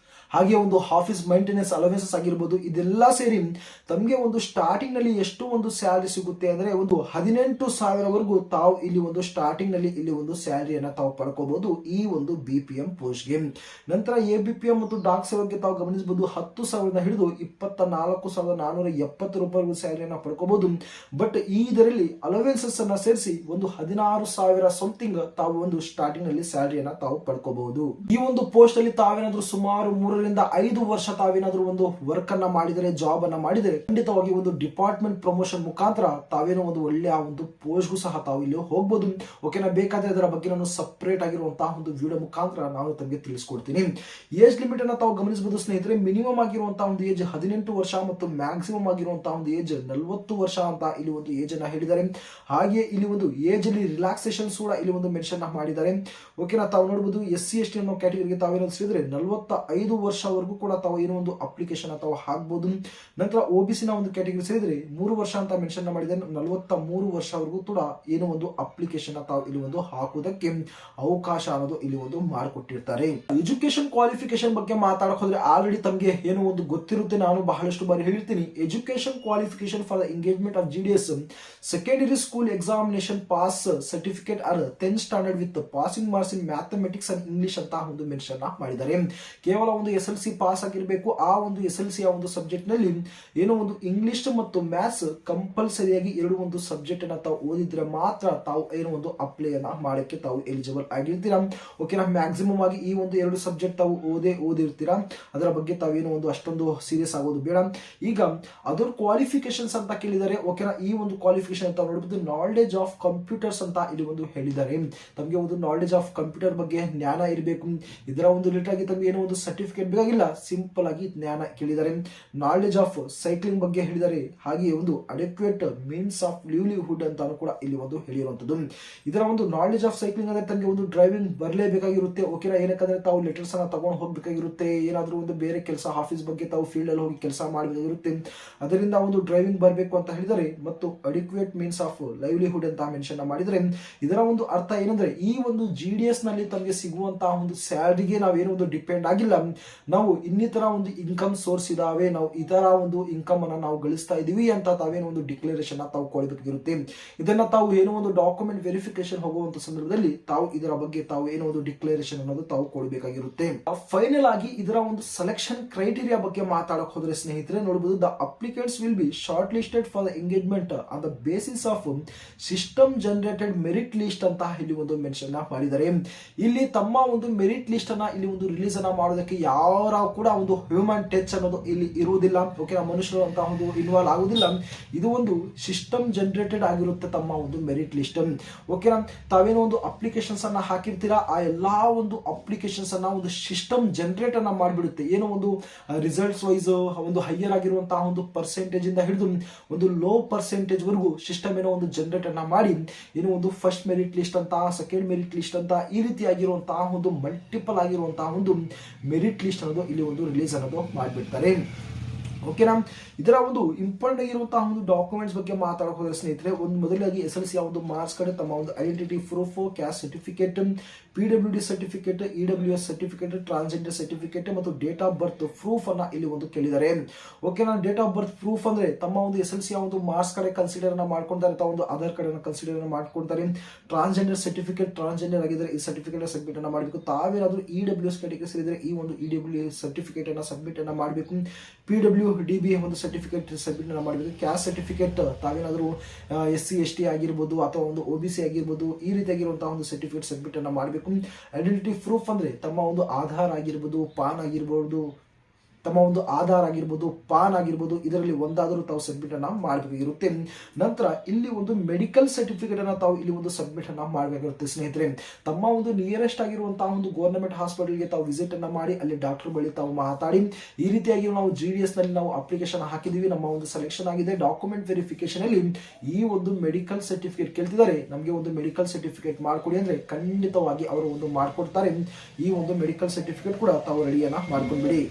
ಹಾಗೆ ಒಂದು ಆಫೀಸ್ ಮೈಂಟೆನೆನ್ಸ್ ಅಲವೆನ್ಸಸ್ ಆಗಿರ್ಬೋದು, ಇದೆಲ್ಲ ಸೇರಿ ತಮಗೆ ಒಂದು ಸ್ಟಾರ್ಟಿಂಗ್ ನಲ್ಲಿ ಎಷ್ಟು ಒಂದು ಸ್ಯಾಲರಿ ಸಿಗುತ್ತೆ ಅಂದ್ರೆ ಒಂದು 18,000 ತಾವು ಇಲ್ಲಿ ಒಂದು ಸ್ಟಾರ್ಟಿಂಗ್ ನಲ್ಲಿ ಇಲ್ಲಿ ಒಂದು ಸ್ಯಾಲರಿಯನ್ನ ತಾವು ಪಡ್ಕೋಬಹುದು ಈ ಒಂದು BPM ಪೋಸ್ಟ್ ಗೆ. ನಂತರ ABPM ಮತ್ತು ಡಾಕ್ ಸೇವೆಗೆ ತಾವು ಗಮನಿಸಬಹುದು 10,000 ಹಿಡಿದು 24,470 ರೂಪಾಯಿವರೆಗೂ ಸ್ಯಾಲರಿಯನ್ನ ಪಡ್ಕೋಬಹುದು. ಬಟ್ ಈ ಇದರಲ್ಲಿ ಅಲವೆನ್ಸಸ್ ಅನ್ನ ಸೇರಿಸಿ ಒಂದು 16,000 ಸಮಥಿಂಗ್ ತಾವು ಒಂದು ಸ್ಟಾರ್ಟಿಂಗ್ ನಲ್ಲಿ ಸ್ಯಾಲರಿಯನ್ನ ತಾವು ಪಡ್ಕೋಬಹುದು. ಈ ಒಂದು ಪೋಸ್ಟ್ ಅಲ್ಲಿ ತಾವೇನಾದ್ರೂ ಸುಮಾರು 3-5 ವರ್ಷ ತಾವೇನಾದ್ರೂ ಒಂದು ವರ್ಕ್ ಅನ್ನ ಮಾಡಿದರೆ, ಜಾಬ್ ಅನ್ನ ಮಾಡಿದರೆ ಖಂಡಿತವಾಗಿ ಒಂದು ಡಿಪಾರ್ಟ್ಮೆಂಟ್ ಪ್ರಮೋಷನ್ ಮುಖಾಂತರ ತಾವೇನೋ ಒಂದು ಒಳ್ಳೆಯ ಒಂದು ಪೋಸ್ಟ್ಗೂ ಸಹ ತಾವು ಇಲ್ಲಿ ಹೋಗ್ಬೋದು. ಓಕೆನಾ, ಬೇಕಾದ್ರೆ ಅದರ ಬಗ್ಗೆ ನಾನು ಸಪರೇಟ್ ಆಗಿರುವಂತಹ ಒಂದು ವಿಡಿಯೋ ಮುಖಾಂತರ ನಾನು ತಮಗೆ ತಿಳಿಸ್ಕೊಡ್ತೀನಿ. ಏಜ್ ಲಿಮಿಟ್ ಅನ್ನ ತಾವು ಗಮನಿಸಬಹುದು ಸ್ನೇಹಿತರೆ. ಮಿನಿಮಮ್ ಆಗಿರುವಂತಹ ಒಂದು ಏಜ್ 18 ವರ್ಷ ಮತ್ತು ಮ್ಯಾಕ್ಸಿಮಮ್ ಆಗಿರುವಂತಹ ಒಂದು ಏಜ್ 40 ವರ್ಷ ಅಂತ ಇಲ್ಲಿ ಒಂದು ಏಜ್ ಅನ್ನ ಹೇಳಿದ್ದಾರೆ. ಹಾಗೆ ಇಲ್ಲಿ ಒಂದು ಏಜ್ ಅಲ್ಲಿ ರಿಲ್ಯಾಕ್ಸೇಷನ್ಸ್ ಕೂಡ ಇಲ್ಲಿ ಒಂದು ಮೆನ್ಷನ್ ಮಾಡಿದ್ದಾರೆ. ಓಕೆನಾ, ತಾವು ನೋಡಬಹುದು SC/ST ಅನ್ನೋ ಕ್ಯಾಟಗರಿಗೆ ತಾವೇನಾದ್ರು ಸೇರಿದ್ರೆ 45 ವರ್ಷವರೆಗೂ ಕೂಡ ತಾವು ಏನೋ ಒಂದು ಅಪ್ಲಿಕೇಶನ್ ತಾವು ಹಾಕಬಹುದು. ನಂತರ OBC ನ ಒಂದು ಕ್ಯಾಟಗರಿ ಸೇರಿದ್ರೆ 3 ವರ್ಷ ಅಂತ ಮೆನ್ಷನ್ ಮಾಡಿದ್ದಾರೆ. 43 ವರ್ಷವರೆಗೂ ಕೂಡ ಏನೋ ಒಂದು ಅಪ್ಲಿಕೇಶನ್ ತಾವು ಇಲ್ಲಿ ಒಂದು ಹಾಕುವುದಕ್ಕೆ ಅವಕಾಶ ಅನ್ನೋದು ಇಲ್ಲಿ ಒಂದು ಮಾಡಿಕೊಟ್ಟಿರ್ತಾರೆ. ಎಜುಕೇಶನ್ ಕ್ವಾಲಿಫಿಕೇಶನ್ ಬಗ್ಗೆ ಮಾತಾಡಕ್ ಹೋದ್ರೆ ಆಲ್ರೆಡಿ ತಮಗೆ ಏನೋ ಒಂದು ಗೊತ್ತಿರುತ್ತೆ, ನಾನು ಬಹಳಷ್ಟು ಬಾರಿ ಹೇಳಿರ್ತೀನಿ. Education qualification for the engagement of GDS secondary school examination pass certificate or 10th standard with passing marks in mathematics and English ಅಂತ ಒಂದು ಮೆನ್ಷನ್ ಮಾಡಿದ್ದಾರೆ. ಕೇವಲ ಒಂದು SLC ಪಾಸ್ ಆಗಿರಬೇಕು. ಆ ಒಂದು SLC ಆ ಒಂದು ಸಬ್ಜೆಕ್ಟ್ ನಲ್ಲಿ ಏನೋ ಒಂದು ಇಂಗ್ಲಿಷ್ ಮತ್ತು ಮ್ಯಾಥ್ಸ್ ಕಂಪಲ್ಸರಿಯಾಗಿ ಎರಡು ಒಂದು ಸಬ್ಜೆಕ್ಟ್ ಅನ್ನ ತಾವು ಓದಿದ್ರೆ ಮಾತ್ರ ತಾವು ಏನೋ ಒಂದು ಅಪ್ಲೈ ಅನ್ನ ಮಾಡಕ್ಕೆ ತಾವು ಎಲಿಜಿಬಲ್ ಆಗಿರ್ತೀರಾ. ಓಕೆನಾ, ಮ್ಯಾಕ್ಸಿಮಮ್ ಆಗಿ ಈ ಒಂದು 2 ಸಬ್ಜೆಕ್ಟ್ ತಾವು ಓದಿರ್ತೀರಾ. ಅದರ ಬಗ್ಗೆ ತಾವೇನೋ ಒಂದು ಅಷ್ಟೊಂದು ಸೀರಿಯಸ್ ಆಗೋದು ಬೇಡ. ಈಗ ಅದರ್ ಕ್ವಾಲಿಫಿಕೇಶನ್ಸ್ ಅಂತ ಕೇಳಿದ್ದಾರೆ. ಓಕೆನಾ, ಈ ಒಂದು ಕ್ವಾಲಿಫಿಕೇಶನ್ ಅಂತ ನೋಡಬಹುದು ನಾಲೆಡ್ಜ್ ಆಫ್ ಕಂಪ್ಯೂಟರ್ಸ್ ಅಂತ ಇಲ್ಲಿ ಒಂದು ಹೇಳಿದ್ದಾರೆ. ತಮಗೆ ಒಂದು ನಾಲೆಡ್ಜ್ ಆಫ್ ಕಂಪ್ಯೂಟರ್ ಬಗ್ಗೆ ಜ್ಞಾನ ಇರಬೇಕು. ಇದರ ಒಂದು ರಿಲೇಟೆಡ್ ಆಗಿ ತಮಗೆ ಏನೋ ಒಂದು ಸರ್ಟಿಫಿಕೇಟ್ ಬೇಕಾಗಿಲ್ಲ, ಸಿಂಪಲ್ ಆಗಿ ಜ್ಞಾನ ಕೇಳಿದ್ದಾರೆ. ನಾಲೆಡ್ಜ್ ಆಫ್ ಸೈಕ್ಲಿಂಗ್ ಬಗ್ಗೆ ಹೇಳಿದ್ದಾರೆ. ಹಾಗೆ ಒಂದು ಅಡೆಕ್ವೇಟ್ ಮೀನ್ಸ್ ಆಫ್ ಲಿವ್ಲಿಹುಡ್ ಅಂತ ಕೂಡ ಇಲ್ಲಿ ಒಂದು ಹೇಳಿರುವಂತದ್ದು. ಇದರ ಒಂದು ನಾಲೆಡ್ಜ್ ಆಫ್ ಸೈಕ್ಲಿಂಗ್ ಅಂದ್ರೆ ತಮಗೆ ಒಂದು ಡ್ರೈವಿಂಗ್ ಬರಲೇಬೇಕಾಗಿರುತ್ತೆ. ಓಕೆನಾ, ಏನಕ್ಕಂದ್ರೆ ತಾವು ಲೆಟರ್ಸ್ ಅನ್ನ ತಗೊಂಡು ಹೋಗ್ಬೇಕಾಗಿರುತ್ತೆ. ಏನಾದ್ರೂ ಒಂದು ಬೇರೆ ಕೆಲಸ ಆಫೀಸ್ ಬಗ್ಗೆ ತಾವು ಫೀಲ್ಡ್ ಅಲ್ಲಿ ಹೋಗಿ ಕೆಲಸ ಮಾಡಬೇಕಾಗಿರುತ್ತೆ. ಅದರಿಂದ ಒಂದು ಡ್ರೈವಿಂಗ್ ಬರಬೇಕು ಅಂತ ಹೇಳಿದರೆ ಮತ್ತು ಅಡಿಕ್ವೇಟ್ ಮೀನ್ಸ್ ಆಫ್ ಲೈವ್ಲಿಹುಡ್ ಅಂತ ಮೆನ್ಷನ್ ಮಾಡಿದರೆ ಇದರ ಒಂದು ಅರ್ಥ ಏನಂದ್ರೆ ಈ ಒಂದು GDS ನಲ್ಲಿ ತಮಗೆ ಸಿಗುವಂತಹ ಒಂದು ಸ್ಯಾಲರಿಗೆ ನಾವೇನೋ ಒಂದು ಡಿಪೆಂಡ್ ಆಗಿಲ್ಲ. ನಾವು ಇನ್ನಿತರ ಒಂದು ಇನ್ಕಮ್ ಸೋರ್ಸ್ ಇದಾವೆ, ನಾವು ಈ ತರ ಒಂದು ಇನ್ಕಮ್ ಅನ್ನ ನಾವು ಗಳಿಸ್ತಾ ಇದೀವಿ ಅಂತ ತಾವೇನೋ ಒಂದು ಡಿಕ್ಲರೇಷನ್ ತಾವು ಕೊಡಬೇಕಾಗಿರುತ್ತೆ. ಇದನ್ನ ತಾವು ಏನೋ ಒಂದು ಡಾಕ್ಯುಮೆಂಟ್ ವೆರಿಫಿಕೇಶನ್ ಹೋಗುವಂತ ಸಂದರ್ಭದಲ್ಲಿ ತಾವು ಇದರ ಬಗ್ಗೆ ತಾವು ಏನೋ ಒಂದು ಡಿಕ್ಲರೇಷನ್ ಅನ್ನೋದು ತಾವು ಕೊಡಬೇಕಾಗಿರುತ್ತೆ. ಫೈನಲ್ ಆಗಿ ಇದರ ಒಂದು ಸೆಲೆಕ್ಷನ್ ಕ್ರೈಟೀರಿಯಾ ಬಗ್ಗೆ ಮಾತಾಡಕ್ ಹೋದ್ರೆ ಸ್ನೇಹಿತರೆ ನೋಡಬಹುದು, the applicants will be short listed for the engagement on the basis of system generated merit list ಅಂತ ಇಲ್ಲಿ ಒಂದು ಮೆನ್ಷನ್ ಮಾಡಿದ್ದಾರೆ. ಇಲ್ಲಿ ತಮ್ಮ ಒಂದು ಮೆರಿಟ್ ಲಿಸ್ಟ್ ಅನ್ನ ಇಲ್ಲಿ ಒಂದು ರಿಲೀಸ್ ಅನ್ನ ಮಾಡೋದಕ್ಕೆ ಯಾರ ಕೂಡ ಒಂದು ಹ್ಯೂಮನ್ ಟಚ್ ಅನ್ನೋದು ಇಲ್ಲಿ ಇರುವುದಿಲ್ಲ. ಓಕೆ, ಮನುಷ್ಯರು ಅಂತ ಒಂದು ಇನ್ವಾಲ್ವ್ ಆಗುದಿಲ್ಲ. ಇದು ಒಂದು ಸಿಸ್ಟಮ್ ಜನರೇಟೆಡ್ ಆಗಿರುತ್ತೆ ತಮ್ಮ ಒಂದು ಮೆರಿಟ್ ಲಿಸ್ಟ್. ಓಕೆನಾ, ತಾವೇನೋ ಒಂದು ಅಪ್ಲಿಕೇಶನ್ಸ್ ಅನ್ನ ಹಾಕಿರ್ತೀರಾ, ಆ ಎಲ್ಲಾ ಒಂದು ಅಪ್ಲಿಕೇಶನ್ಸ್ ಅನ್ನ ಒಂದು ಸಿಸ್ಟಮ್ ಜನರೇಟ್ ಅನ್ನ ಮಾಡಿಬಿಡುತ್ತೆ. ಏನೋ ಒಂದು ರಿಸಲ್ಟ್ಸ್ ವೈಸ್ ಒಂದು ಹೈಯರ್ ಆಗಿರುವಂತಹ ಒಂದು ಪರ್ಸೆಂಟೇಜ್ ಇಂದ ಹಿಡಿದು ಒಂದು ಲೋ ಪರ್ಸೆಂಟೇಜ್ ವರೆಗೂ ಸಿಸ್ಟಮ್ ಏನೋ ಒಂದು ಜನರೇಟ್ ಅನ್ನ ಮಾಡಿ ಏನೋ ಒಂದು ಫಸ್ಟ್ ಮೆರಿಟ್ ಲಿಸ್ಟ್ ಅಂತ, ಸೆಕೆಂಡ್ ಮೆರಿಟ್ ಲಿಸ್ಟ್ ಅಂತ ಈ ರೀತಿ ಆಗಿರುವಂತಹ ಒಂದು ಮಲ್ಟಿಪಲ್ ಆಗಿರುವಂತಹ ಒಂದು ಮೆರಿಟ್ ಲಿಸ್ಟ್ ಅನ್ನೋದು ಇಲ್ಲಿ ಒಂದು ರಿಲೀಸ್ ಅನ್ನೋದು ಮಾಡಿಬಿಡ್ತಾರೆ. ಓಕೆನಾ, ಇದರ ಒಂದು ಇಂಪಾರ್ಟೆಂಟ್ ಆಗಿರುವಂತಹ ಒಂದು ಡಾಕ್ಯುಮೆಂಟ್ಸ್ ಬಗ್ಗೆ ಮಾತಾಡಕ್ ಹೋದ್ರೆ ಸ್ನೇಹಿತರೆ, ಒಂದು ಮೊದಲಾಗಿ SLC ಒಂದು ಮಾರ್ಕ್ಸ್ ಕಡೆ ತಮ್ಮ ಒಂದು identity proof, caste certificate, PWD certificate, EWS certificate, transgender certificate ಮತ್ತು ಡೇಟ್ ಆಫ್ ಬರ್ತ್ ಪ್ರೂಫ್ ಅನ್ನ ಇಲ್ಲಿ ಒಂದು ಕೇಳಿದ್ದಾರೆ. ಓಕೆನಾ, ಡೇಟ್ ಆಫ್ ಬರ್ತ್ ಪ್ರೂಫ್ ಅಂದ್ರೆ ತಮ್ಮ ಒಂದು SLC ಒಂದು ಮಾರ್ಕ್ಸ್ ಕಡೆ ಕನ್ಸಿಡರ್ ಅನ್ನ ಮಾಡ್ಕೊಂತಾರೆ, ತಾವು ಒಂದು ಆಧಾರ್ ಕಾರ್ಡ್ ಅನ್ನ ಕನ್ಸಿಡರ್ ಮಾಡ್ಕೊಂತಾರೆ. ಟ್ರಾನ್ಸ್ಜೆಂಡರ್ ಸರ್ಟಿಫಿಕೇಟ್, ಟ್ರಾನ್ಸ್ಜೆಂಡರ್ ಆಗಿದ್ರೆ ಈ ಸರ್ಟಿಫಿಕೇಟ್ ಸಬ್ಮಿಟ್ ಅನ್ನ ಮಾಡಬೇಕು. ತಾವೇನಾದ್ರೂ EWS ಕ್ಯಾಟಗರಿ ಸೇರಿದ್ರೆ ಈ ಒಂದು EWS ಸರ್ಟಿಫಿಕೇಟ್ ಅನ್ನ ಸಬ್ಮಿಟ್ ಅನ್ನ ಮಾಡಬೇಕು. PW DB ಒಂದು ಸರ್ಟಿಫಿಕೇಟ್ ಸಬ್ಮಿಟ್ ಮಾಡಬೇಕು. ಕ್ಯಾಸ್ಟ್ ಸರ್ಟಿಫಿಕೇಟ್ ತಾವೇನಾದರೂ SC ST ಆಗಿರ್ಬೋದು ಅಥವಾ ಒಂದು OBC ಆಗಿರ್ಬೋದು, ಈ ರೀತಿಯಾಗಿರುವಂತಹ ಒಂದು ಸರ್ಟಿಫಿಕೇಟ್ ಸಬ್ಮಿಟ್ ಅನ್ನ ಮಾಡಬೇಕು. ಐಡೆಂಟಿಟಿ ಪ್ರೂಫ್ ಅಂದ್ರೆ ತಮ್ಮ ಒಂದು ಆಧಾರ್ ಆಗಿರ್ಬೋದು, ಪಾನ್ ಆಗಿರ್ಬೋದು, ಪಾನ್ ಆಗಿರ್ಬೋದು, ಇದರಲ್ಲಿ ಒಂದಾದರೂ ತಾವು ಸಬ್ಮಿಟ್ ಅನ್ನ ಮಾಡಬೇಕಾಗಿರುತ್ತೆ. ನಂತರ ಇಲ್ಲಿ ಒಂದು ಮೆಡಿಕಲ್ ಸರ್ಟಿಫಿಕೇಟ್ ಅನ್ನ ತಾವು ಇಲ್ಲಿ ಒಂದು ಸಬ್ಮಿಟ್ ಅನ್ನ ಮಾಡಬೇಕಾಗಿರುತ್ತೆ ಸ್ನೇಹಿತರೆ. ತಮ್ಮ ಒಂದು ನಿಯರೆಸ್ಟ್ ಆಗಿರುವಂತಹ ಒಂದು ಗವರ್ನಮೆಂಟ್ ಹಾಸ್ಪಿಟಲ್ಗೆ ತಾವು ವಿಸಿಟ್ ಅನ್ನ ಮಾಡಿ ಅಲ್ಲಿ ಡಾಕ್ಟರ್ ಬಳಿ ತಾವು ಮಾತಾಡಿ, ಈ ರೀತಿಯಾಗಿ ನಾವು GDS ನಲ್ಲಿ ನಾವು ಅಪ್ಲಿಕೇಶನ್ ಹಾಕಿದೀವಿ, ನಮ್ಮ ಒಂದು ಸೆಲೆಕ್ಷನ್ ಆಗಿದೆ, ಡಾಕ್ಯುಮೆಂಟ್ ವೆರಿಫಿಕೇಶನ್ ಅಲ್ಲಿ ಈ ಒಂದು ಮೆಡಿಕಲ್ ಸರ್ಟಿಫಿಕೇಟ್ ಕೇಳ್ತಿದ್ದಾರೆ, ನಮಗೆ ಒಂದು ಮೆಡಿಕಲ್ ಸರ್ಟಿಫಿಕೇಟ್ ಮಾಡ್ಕೊಡಿ ಅಂದ್ರೆ ಖಂಡಿತವಾಗಿ ಅವರು ಒಂದು ಮಾಡ್ಕೊಡ್ತಾರೆ. ಈ ಒಂದು ಮೆಡಿಕಲ್ ಸರ್ಟಿಫಿಕೇಟ್ ಕೂಡ ತಾವು ರೆಡಿಯನ್ನ ಮಾಡ್ಕೊಂಡ್ಬಿಡಿ.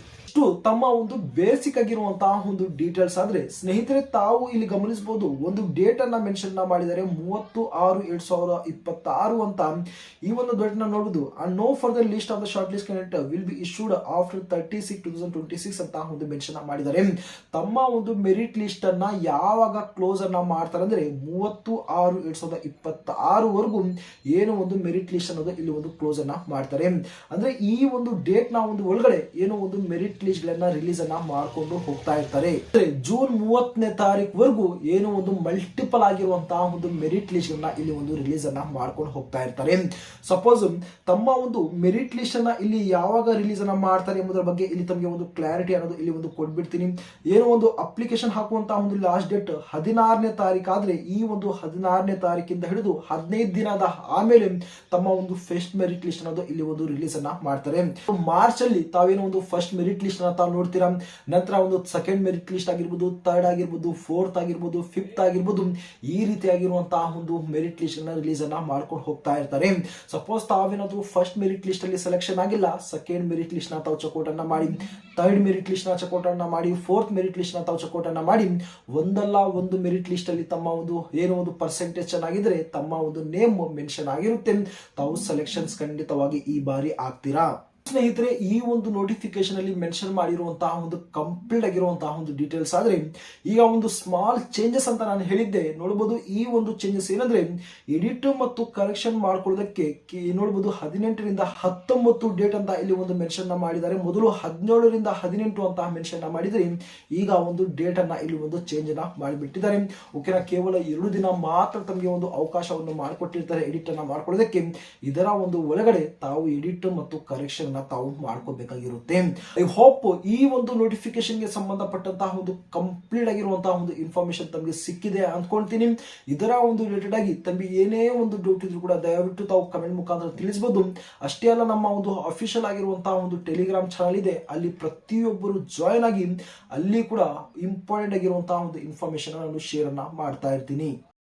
ತಮ್ಮ ಒಂದು ಬೇಸಿಕ್ ಆಗಿರುವಂತಹ ಒಂದು ಡೀಟೇಲ್ಸ್ ಆದ್ರೆ ಸ್ನೇಹಿತರೆ, ತಾವು ಇಲ್ಲಿ ಗಮನಿಸಬಹುದು ಒಂದು ಡೇಟ್ ಅನ್ನ ಮೆನ್ಷನ್ ಮಾಡಿದ್ದಾರೆ 30/6/2026 ಅಂತ. ಈ ಒಂದು ಡೇಟ್ ನ ನೋಡುದು ನೋ for the list of the short list candidate will be issued after 30/6/2026 ಅಂತ ಒಂದು ಮೆನ್ಷನ್ ಮಾಡಿದ್ದಾರೆ. ತಮ್ಮ ಒಂದು ಮೆರಿಟ್ ಲಿಸ್ಟ್ ಅನ್ನ ಯಾವಾಗ ಕ್ಲೋಸ್ ಅನ್ನ ಮಾಡ್ತಾರೆ ಅಂದ್ರೆ 30/6/2026 ವರೆಗೂ ಏನು ಒಂದು ಮೆರಿಟ್ ಲಿಸ್ಟ್ ಅನ್ನೋದು ಇಲ್ಲಿ ಒಂದು ಕ್ಲೋಸ್ ಅನ್ನ ಮಾಡ್ತಾರೆ. ಅಂದ್ರೆ ಈ ಒಂದು ಡೇಟ್ ನ ಒಂದು ಒಳಗಡೆ ಏನು ಒಂದು ಮೆರಿಟ್ ಲಿಸ್ಟ್ ಗಳನ್ನ ರಿಲೀಸ್ ಅನ್ನ ಮಾಡ್ಕೊಂಡು ಹೋಗ್ತಾ ಇರ್ತಾರೆ. ಜೂನ್ 30ನೇ ತಾರೀಕು ಏನು ಒಂದು ಮಲ್ಟಿಪಲ್ ಆಗಿರುವಂತಹ ಒಂದು ಮೆರಿಟ್ ಲಿಸ್ಟ್ ಗಳನ್ನ ಇಲ್ಲಿ ಒಂದು ರಿಲೀಸ್ ಅನ್ನ ಮಾಡ್ಕೊಂಡು ಹೋಗ್ತಾ ಇರ್ತಾರೆ. ಸಪೋಸ್ ತಮ್ಮ ಒಂದು ಮೆರಿಟ್ ಲಿಸ್ಟ್ ಅನ್ನ ಇಲ್ಲಿ ಯಾವಾಗ ರಿಲೀಸ್ ಅನ್ನ ಮಾಡ್ತಾರೆ ಎಂಬುದರ ಬಗ್ಗೆ ಇಲ್ಲಿ ತಮಗೆ ಒಂದು ಕ್ಲಾರಿಟಿ ಅನ್ನೋದು ಇಲ್ಲಿ ಒಂದು ಕೊಡ್ಬಿಡ್ತೀನಿ. ಏನು ಒಂದು ಅಪ್ಲಿಕೇಶನ್ ಹಾಕುವಂತಹ ಒಂದು ಲಾಸ್ಟ್ ಡೇಟ್ 16ನೇ ತಾರೀಕು ಆದ್ರೆ ಈ ಒಂದು 16ನೇ ತಾರೀಕಿಂದ ಹಿಡಿದು 15 ದಿನದ ಆಮೇಲೆ ತಮ್ಮ ಒಂದು ಫಸ್ಟ್ ಮೆರಿಟ್ ಲಿಸ್ಟ್ ಅನ್ನೋದು ಇಲ್ಲಿ ಒಂದು ರಿಲೀಸ್ ಅನ್ನ ಮಾಡ್ತಾರೆ. ಮಾರ್ಚ್ ಅಲ್ಲಿ ತಾವೇನೋ ಒಂದು ಫಸ್ಟ್ ಮೆರಿಟ್ ಲಿಸ್ಟ್ ತಾವು ನೋಡ್ತೀರಾ. ನಂತರ ಒಂದು ಸೆಕೆಂಡ್ ಮೆರಿಟ್ ಲಿಸ್ಟ್ ಆಗಿರ್ಬೋದು, ಥರ್ಡ್ ಆಗಿರ್ಬೋದು, ಫೋರ್ತ್ ಆಗಿರ್ಬೋದು, ಫಿಫ್ತ್ ಆಗಿರ್ಬೋದು, ಈ ರೀತಿಯಾಗಿರುವಂತಹ ಒಂದು ಮೆರಿಟ್ ಲಿಸ್ಟ್ ಅನ್ನ ರಿಲೀಸ್ ಅನ್ನ ಮಾಡ್ಕೊಂಡು ಹೋಗ್ತಾ ಇರ್ತಾರೆ. ಸಪೋಸ್ ತಾವೇನಾದ್ರು ಫಸ್ಟ್ ಮೆರಿಟ್ ಲಿಸ್ಟ್ ಅಲ್ಲಿ ಸೆಲೆಕ್ಷನ್ ಆಗಿಲ್ಲ, ಸೆಕೆಂಡ್ ಮೆರಿಟ್ ಲಿಸ್ಟ್ ನ ತಾವು ಚೆಕ್ಔಟ್ ಅನ್ನ ಮಾಡಿ, ಥರ್ಡ್ ಮೆರಿಟ್ ಲಿಸ್ಟ್ ನ ಚೆಕ್ಔಟ್ ಅನ್ನ ಮಾಡಿ, ಫೋರ್ತ್ ಮೆರಿಟ್ ಲಿಸ್ಟ್ ನ ತಾವು ಚೆಕ್ಔಟ್ ಅನ್ನ ಮಾಡಿ, ಒಂದಲ್ಲ ಒಂದು ಮೆರಿಟ್ ಲಿಸ್ಟ್ ಅಲ್ಲಿ ತಮ್ಮ ಒಂದು ಏನೋ ಒಂದು ಪರ್ಸೆಂಟೇಜ್ ಚೆನ್ನಾಗಿದ್ರೆ ತಮ್ಮ ಒಂದು ನೇಮ್ ಮೆನ್ಷನ್ ಆಗಿರುತ್ತೆ, ತಾವು ಸೆಲೆಕ್ಷನ್ಸ್ ಖಂಡಿತವಾಗಿ ಈ ಬಾರಿ ಆಗ್ತೀರಾ. ಸ್ನೇಹಿತರೆ, ಈ ಒಂದು ನೋಟಿಫಿಕೇಶನ್ ಅಲ್ಲಿ ಮೆನ್ಷನ್ ಮಾಡಿರುವಂತಹ ಒಂದು ಕಂಪ್ಲೀಟ್ ಆಗಿರುವಂತಹ ಒಂದು ಡೀಟೇಲ್ಸ್ ಆದ್ರೆ ಈಗ ಒಂದು ಸ್ಮಾಲ್ ಚೇಂಜಸ್ ಅಂತ ನಾನು ಹೇಳಿದ್ದೆ ನೋಡಬಹುದು. ಈ ಒಂದು ಚೇಂಜಸ್ ಏನಂದ್ರೆ ಎಡಿಟ್ ಮತ್ತು ಕರೆಕ್ಷನ್ ಮಾಡ್ಕೊಳ್ಳೋದಕ್ಕೆ ನೋಡಬಹುದು 18ರಿಂದ 19 ಡೇಟ್ ಅಂತ ಇಲ್ಲಿ ಒಂದು ಮೆನ್ಷನ್ ಮಾಡಿದ್ದಾರೆ. ಮೊದಲು 17ರಿಂದ 18 ಅಂತ ಮೆನ್ಷನ್ ಮಾಡಿದ್ರೆ ಈಗ ಒಂದು ಡೇಟ್ ಅನ್ನ ಇಲ್ಲಿ ಒಂದು ಚೇಂಜ್ ಅನ್ನ ಮಾಡಿಬಿಟ್ಟಿದ್ದಾರೆ. ಓಕೆನಾ, ಕೇವಲ 2 ದಿನ ಮಾತ್ರ ತಮಗೆ ಒಂದು ಅವಕಾಶವನ್ನು ಮಾಡಿಕೊಟ್ಟಿರ್ತಾರೆ ಎಡಿಟ್ ಅನ್ನ ಮಾಡ್ಕೊಳ್ಳೋದಕ್ಕೆ. ಇದರ ಒಂದು ಒಳಗಡೆ ತಾವು ಎಡಿಟ್ ಮತ್ತು ಕರೆಕ್ಷನ್ ತಾವು ಮಾಡ್ಕೋಬೇಕಾಗಿರುತ್ತೆ. ಐ ಹೋಪ್ ಈ ಒಂದು ನೋಟಿಫಿಕೇಶನ್ ಗೆ ಸಂಬಂಧಪಟ್ಟಂತಹ ಒಂದು ಕಂಪ್ಲೀಟ್ ಆಗಿರುವಂತಹ ಒಂದು ಇನ್ಫಾರ್ಮೇಶನ್ ತಮಗೆ ಸಿಕ್ಕಿದೆ ಅನ್ಕೊಂತೀನಿ. ಇದರ ಒಂದು ರಿಲೇಟೆಡ್ ಆಗಿ ತಮಗೆ ಏನೇ ಒಂದು ಡೌಟ್ ಇದ್ರೂ ಕೂಡ ದಯವಿಟ್ಟು ತಾವು ಕಮೆಂಟ್ ಮುಖಾಂತರ ತಿಳಿಸಬಹುದು. ಅಷ್ಟೇ ಅಲ್ಲ, ನಮ್ಮ ಒಂದು ಅಫಿಷಿಯಲ್ ಆಗಿರುವಂತಹ ಒಂದು ಟೆಲಿಗ್ರಾಮ್ ಚಾನಲ್ ಇದೆ, ಅಲ್ಲಿ ಪ್ರತಿಯೊಬ್ಬರು ಜಾಯಿನ್ ಆಗಿ ಅಲ್ಲಿ ಕೂಡ ಇಂಪಾರ್ಟೆಂಟ್ ಆಗಿರುವಂತಹ ಒಂದು ಇನ್ಫಾರ್ಮೇಶನ್ ನಾನು ಶೇರ್ ಅನ್ನ ಮಾಡ್ತಾ ಇರ್ತೀನಿ.